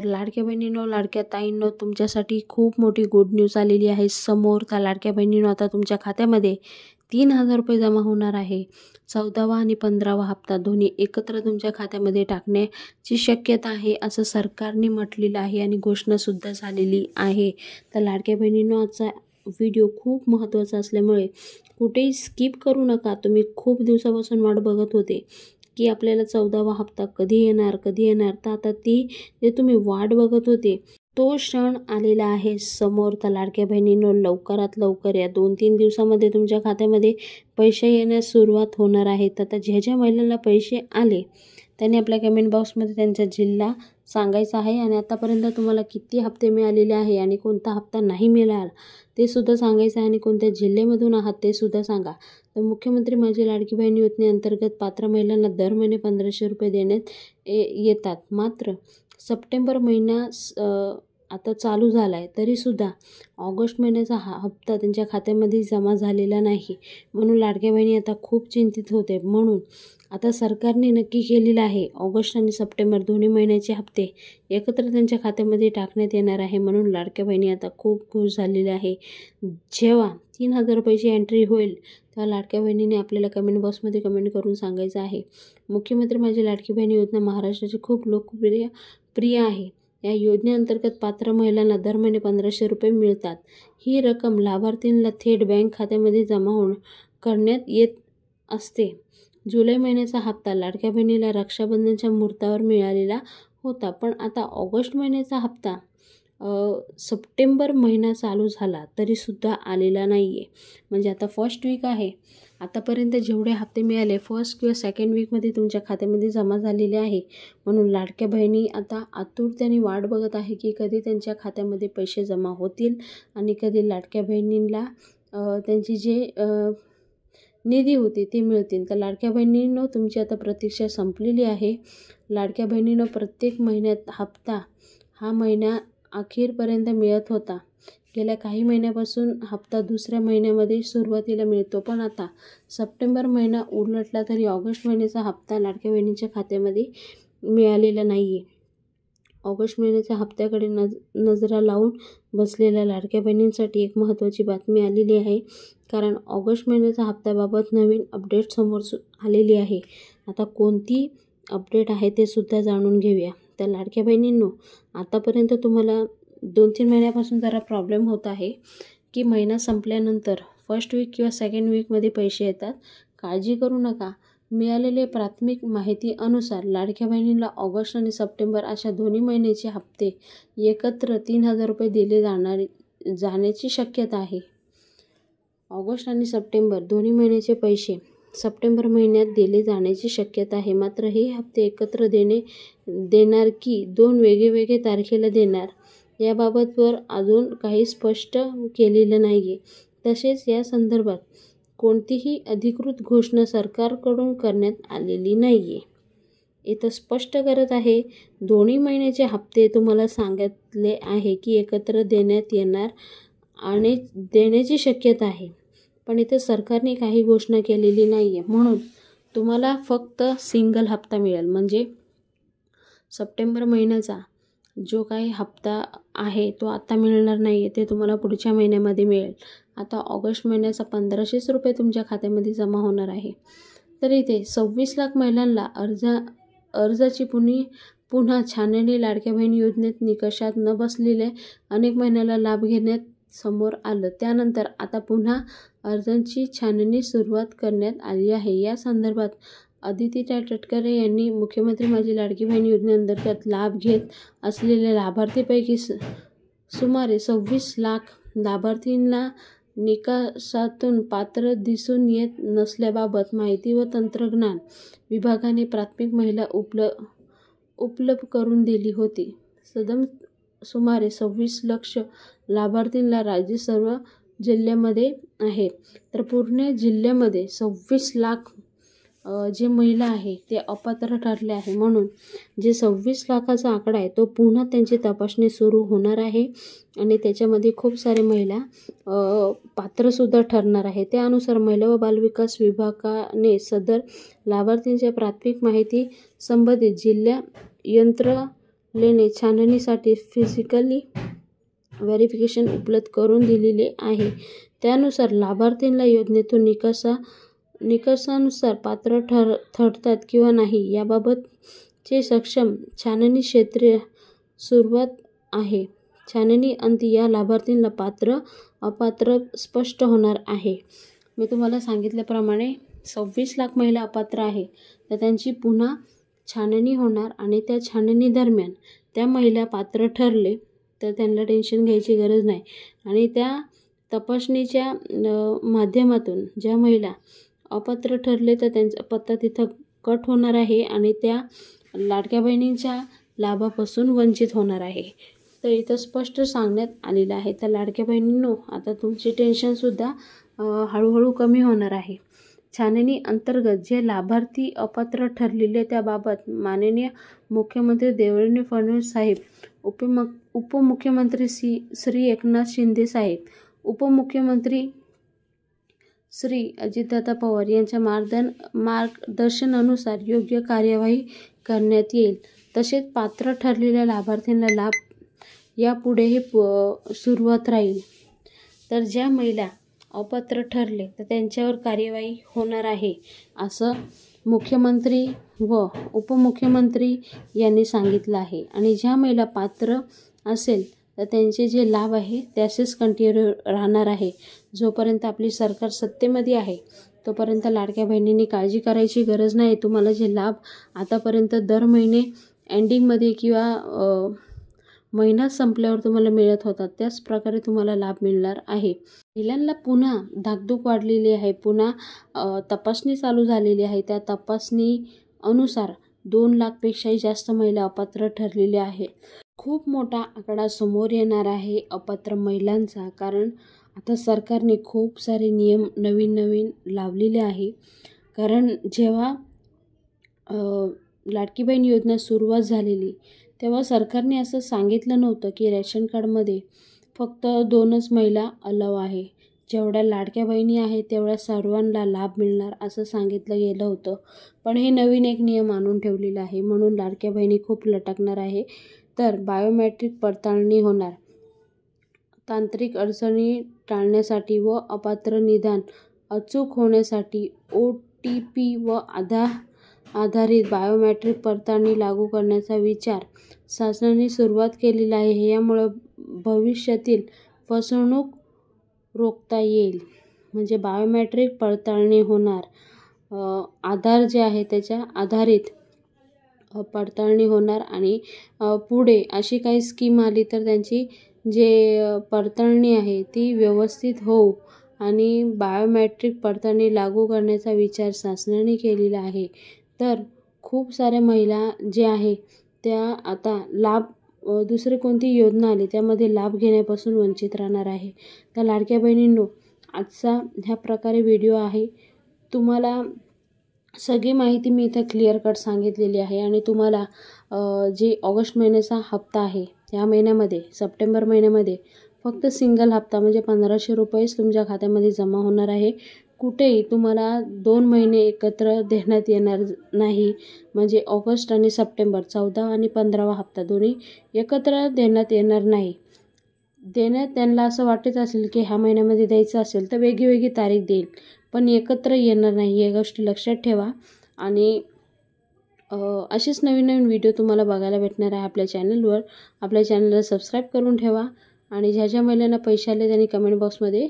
लाडक्या बहिणींनो, लाडक्या ताईंनो, तुमच्यासाठी खूप मोठी गुड न्यूज आलेली आहे समोर. त्या लाडक्या बहिणींनो, आता तुमच्या खात्यामध्ये 3,000 रुपये जमा होणार आहे. 14वा आणि 15वा हप्ता दोन्ही एकत्र तुमच्या खात्यामध्ये टाकण्याची शक्यता आहे, असं सरकारने म्हटलेलं आहे आणि घोषणासुद्धा झालेली आहे. तर लाडक्या बहिणींनो, आजचा व्हिडिओ खूप महत्त्वाचा असल्यामुळे कुठेही स्किप करू नका. तुम्ही खूप दिवसापासून वाट बघत होते की आपल्याला 14वा हप्ता कधी येणार. तर आता ती जे तुम्ही वाट बघत होते तो क्षण आलेला आहे समोर. तर लाडक्या बहिणींनो, लवकरात लवकर या 2-3 दिवसामध्ये तुमच्या खात्यामध्ये पैसे येण्यास सुरुवात होणार आहे. आता ज्या महिलांना पैसे आले त्यांनी आपल्या कमेंट बॉक्समध्ये त्यांचा जिल्हा सांगायचा आहे आणि आतापर्यंत तुम्हाला किती हप्ते मिळालेले आहे आणि कोणता हप्ता नाही मिळाला ते सुद्धा सांगायचं आहे आणि कोणत्या जिल्ह्यामधून आहात ते सुद्धा सांगा. तर मुख्यमंत्री माझी लाडकी बहीण योजनेअंतर्गत पात्र महिलांना दर महिने 1,500 रुपये देण्यात येतात. मात्र सप्टेंबर महिना आता चालू झाला आहे तरीसुद्धा ऑगस्ट महिन्याचा हप्ता त्यांच्या खात्यामध्ये जमा झालेला नाही. म्हणून लाडक्या बहिणी आता खूप चिंतित होते. म्हणून आता सरकारने नक्की केलेलं आहे ऑगस्ट आणि सप्टेंबर दोन्ही महिन्याचे हप्ते एकत्र त्यांच्या खात्यामध्ये टाकण्यात येणार आहे. म्हणून लाडक्या बहिणी आता खूप खुश झालेल्या आहे. जेव्हा 3,000 रुपयाची एंट्री होईल तेव्हा लाडक्या बहिणीने आपल्याला कमेंट बॉक्समध्ये कमेंट करून सांगायचं आहे. मुख्यमंत्री माझी लाडकी बहीण योजना महाराष्ट्राची खूप लोकप्रिय आहे. या योजनेअंतर्गत पात्र महिलांना दर महिने 1,500 रुपये मिळतात. ही रक्कम लाभार्थींना थेट बँक खात्यामध्ये जमा करण्यात येत असते. जुलै महिन्याचा हप्ता लाडक्या बहिणीला रक्षाबंधनच्या मुहूर्तावर मिळालेला होता, पण आता ऑगस्ट महिन्याचा हप्ता सप्टेंबर महिना चालू झाला तरीसुद्धा आलेला नाही आहे. म्हणजे आता फर्स्ट वीक आहे. आतापर्यंत जेवढे हप्ते मिळाले फर्स्ट किंवा सेकंड वीकमध्ये तुमच्या खात्यामध्ये जमा झालेले आहे. म्हणून लाडक्या बहिणी आता आतुरतेने वाट बघत आहे की कधी त्यांच्या खात्यामध्ये पैसे जमा होतील आणि कधी लाडक्या बहिणींना त्यांची जे निधी होते ते मिळतील. तर लाडक्या बहिणींनो, तुमची आता प्रतीक्षा संपलेली आहे. लाडक्या बहिणींनो, प्रत्येक महिन्यात हप्ता हा महिना अखेरपर्यंत मिळत होता. गेल्या काही महिन्यापासून हप्ता दुसऱ्या महिन्यामध्ये सुरुवातीला मिळतो, पण आता सप्टेंबर महिना उलटला तरी ऑगस्ट महिन्याचा हप्ता लाडक्या बहिणींच्या खात्यामध्ये मिळालेला नाही आहे. ऑगस्ट महिन्याच्या हप्त्याकडे नजरा लावून बसलेल्या लाडक्या बहिणींसाठी एक महत्त्वाची बातमी आलेली आहे. कारण ऑगस्ट महिन्याच्या हप्त्याबाबत नवीन अपडेट समोर आलेली आहे. आता कोणती अपडेट आहे ते सुद्धा जाणून घेऊया. तर लाडक्या बहिणींनो, आतापर्यंत तुम्हाला 2-3 महिन्यापासून जरा प्रॉब्लेम होत आहे की महिना संपल्यानंतर फर्स्ट वीक किंवा सेकंड वीकमध्ये पैसे येतात. काळजी करू नका. मिळालेले प्राथमिक माहिती अनुसार लाडक्या बहिणींना ऑगस्ट आणि सप्टेंबर अशा दोन्ही महिन्याचे हप्ते एकत्र 3,000 रुपये दिले जाण्याची शक्यता आहे. ऑगस्ट आणि सप्टेंबर दोन्ही महिन्याचे पैसे सप्टेंबर महिन्यात दिले जाण्याची शक्यता आहे. मात्र हे हप्ते एकत्र देणार की 2 वेगवेगळे तारखेला देणार याबाबतवर अजून काही स्पष्ट केलेलं नाही आहे. तसेच या संदर्भात कोणतीही अधिकृत घोषणा सरकारकडून करण्यात आलेली नाही आहे. इथं स्पष्ट करत आहे दोन्ही महिन्याचे हप्ते तुम्हाला सांगितले आहे की एकत्र देण्यात येणार आणि देण्याची शक्यता आहे, पण इथं सरकारने काही घोषणा केलेली नाही आहे. म्हणून तुम्हाला फक्त सिंगल हप्ता मिळेल. म्हणजे सप्टेंबर महिन्याचा जो काही हप्ता आहे तो आता मिळणार नाही आहे, ते तुम्हाला पुढच्या महिन्यामध्ये मिळेल. आता ऑगस्ट महिन्याचा 1,500 रुपये तुमच्या खात्यामध्ये जमा होणार आहे. तर इथे 26 लाख महिलांना अर्जाची पुन्हा छाननी लाडक्या बहीण योजनेत निकषात न बसलेल्या अनेक महिन्याला लाभ घेण्यात समोर आलं. त्यानंतर आता पुन्हा अर्जांची छाननी सुरुवात करण्यात आली आहे. या संदर्भात अदिती तटकरे यांनी मुख्यमंत्री माझी लाडकी बहीण योजनेअंतर्गत लाभ घेत असलेल्या लाभार्थीपैकी सुमारे 26 लाख लाभार्थींना निकषातून पात्र दिसून येत नसल्याबाबत माहिती व तंत्रज्ञान विभागाने प्राथमिक महिला उपलब्ध करून दिली होती. सुमारे 26 लक्ष लाभार्थींना राज्य सर्व जिल्ह्यामध्ये आहे. तर पूर्ण जिल्ह्यामध्ये 26 लाख जे महिला आहे ते अपात्र ठरले आहे. म्हणून जे 26 लाखाचा आकडा आहे तो पुन्हा त्यांची तपासणी सुरू होणार आहे आणि त्याच्यामध्ये खूप सारे महिला पात्रसुद्धा ठरणार आहे. त्यानुसार महिला व बालविकास विभागाने सदर लाभार्थींच्या प्राथमिक माहिती संबंधित जिल्हा लेने छाननीसाठी फिजिकली व्हेरिफिकेशन उपलब्ध करून दिलेले आहे। त्यानुसार लाभार्थींना योजनेतून निकषानुसार पात्र ठरतात किंवा नाही याबाबतचे सक्षम छाननी क्षेत्रीय सुरुवात आहे। छाननी अंती या लाभार्थींना पात्र अपात्र स्पष्ट होणार आहे। मी तुम्हाला सांगितल्याप्रमाणे 26 लाख महिला अपात्र आहे, तर त्यांची पुन्हा छाननी होणार आणि त्या छाननी दरम्यान त्या महिला पात्र ठरले तर त्यांना टेन्शन घ्यायची गरज नाही आणि त्या तपासणीच्या माध्यमातून ज्या महिला अपात्र ठरले तर त्यांचा पत्ता तिथं कट होणार आहे आणि त्या लाडक्या बहिणींच्या लाभापासून वंचित होणार आहे। तर इथं स्पष्ट सांगण्यात आलेलं आहे। तर लाडक्या बहिणींनो, आता तुमची टेन्शनसुद्धा हळूहळू कमी होणार आहे। छाननी अंतर्गत जे लाभार्थी अपात्र ठरलेले त्याबाबत माननीय मुख्यमंत्री देवेंद्र फडणवीस साहेब, उपमुख्यमंत्री श्री एकनाथ शिंदे साहेब, उपमुख्यमंत्री श्री अजितदादा पवार यांच्या मार्गदर्शनानुसार योग्य कार्यवाही करण्यात येईल। तसेच पात्र ठरलेल्या लाभार्थ्यांना लाभ यापुढेही सुरुवात राहील। तर ज्या महिला अपात्र ठरले तर त्यांच्यावर कार्यवाही होणार आहे असं मुख्यमंत्री व उपमुख्यमंत्री यांनी सांगितलं आहे। आणि ज्या महिला पात्र असेल तर त्यांचे जे लाभ आहे त्याचेच कंटिन्यू राहणार आहे। जोपर्यंत आपली सरकार सत्तेमध्ये आहे तोपर्यंत लाडक्या बहिणींनी काळजी करायची गरज नाही। तुम्हाला जे लाभ आतापर्यंत दर महिने एंडिंगमध्ये किंवा महिना संपल्यावर तुम्हाला मिळत होता त्याच प्रकारे तुम्हाला लाभ मिळणार आहे। महिलांना पुन्हा धाकधूक वाढलेली आहे, पुन्हा तपासणी चालू झालेली आहे। त्या तपासणी अनुसार 2 लाखपेक्षाही जास्त महिला अपात्र ठरलेल्या आहेत। खूप मोठा आकडा समोर येणार आहे अपात्र महिलांचा, कारण आता सरकारने खूप सारे नियम नवीन लावलेले आहे। कारण जेव्हा लाडकी बहीण योजना सुरुवात झालेली तेव्हा सरकारने असं सांगितलं नव्हतं की रेशन कार्डमध्ये फक्त 2च महिला अलाव आहे, जेवढ्या लाडक्या बहिणी आहेत तेवढ्या सर्वांना लाभ मिळणार असं सांगितलं गेलं होतं। पण हे नवीन एक नियम आणून ठेवलेला आहे, म्हणून लाडक्या बहिणी खूप लटकणार आहे। तर बायोमेट्रिक पडताळणी होणार, तांत्रिक अडचणी टाळण्यासाठी व अपात्र निदान अचूक होण्यासाठी OTP व आधारित बायोमेट्रिक पडताळणी लागू करण्याचा विचार शासनाने सुरुवात केलेला आहे। यामुळे भविष्यातील फसवणूक रोखता येईल। म्हणजे बायोमेट्रिक पडताळणी होणार, आधार जे आहे त्याच्या आधारित पडताळणी होणार आणि पुढे अशी काही स्कीम आली तर त्यांची जे पडताळणी आहे ती व्यवस्थित होऊ आणि बायोमेट्रिक पडताळणी लागू करण्याचा विचार शासनाने केलेला आहे। तर खूप साऱ्या महिला जे आहे त्या आता लाभ दुसरी कोणती योजना आली त्यामध्ये लाभ घेण्यापासून वंचित राहणार आहे। तर लाडक्या बहिणींनो, आजचा ह्या प्रकारे व्हिडिओ आहे। तुम्हाला सगळी माहिती मी इथं क्लिअर कट सांगितलेली आहे आणि तुम्हाला जे ऑगस्ट महिन्याचा हप्ता आहे या महिन्यामध्ये सप्टेंबर महिन्यामध्ये फक्त सिंगल हप्ता म्हणजे 1500 रुपयेच तुमच्या खात्यामध्ये जमा होणार आहे। कुठेही तुम्हाला 2 महिने एकत्र देण्यात येणार नाही। म्हणजे ऑगस्ट आणि सप्टेंबर 14 आणि 15वा हप्ता दोन्ही एकत्र देण्यात येणार नाही। त्यांना असं वाटत असेल की ह्या महिन्यामध्ये द्यायचं असेल तर वेगळी तारीख देईल, पण एकत्र येणार नाही, या गोष्टी लक्षात ठेवा। आणि असेच नवीन व्हिडिओ तुम्हाला बघायला भेटणार आहे आपल्या चॅनलवर। आपल्या चॅनलला सबस्क्राईब करून ठेवा आणि ज्या महिलांना पैसे आले त्यांनी कमेंट बॉक्समध्ये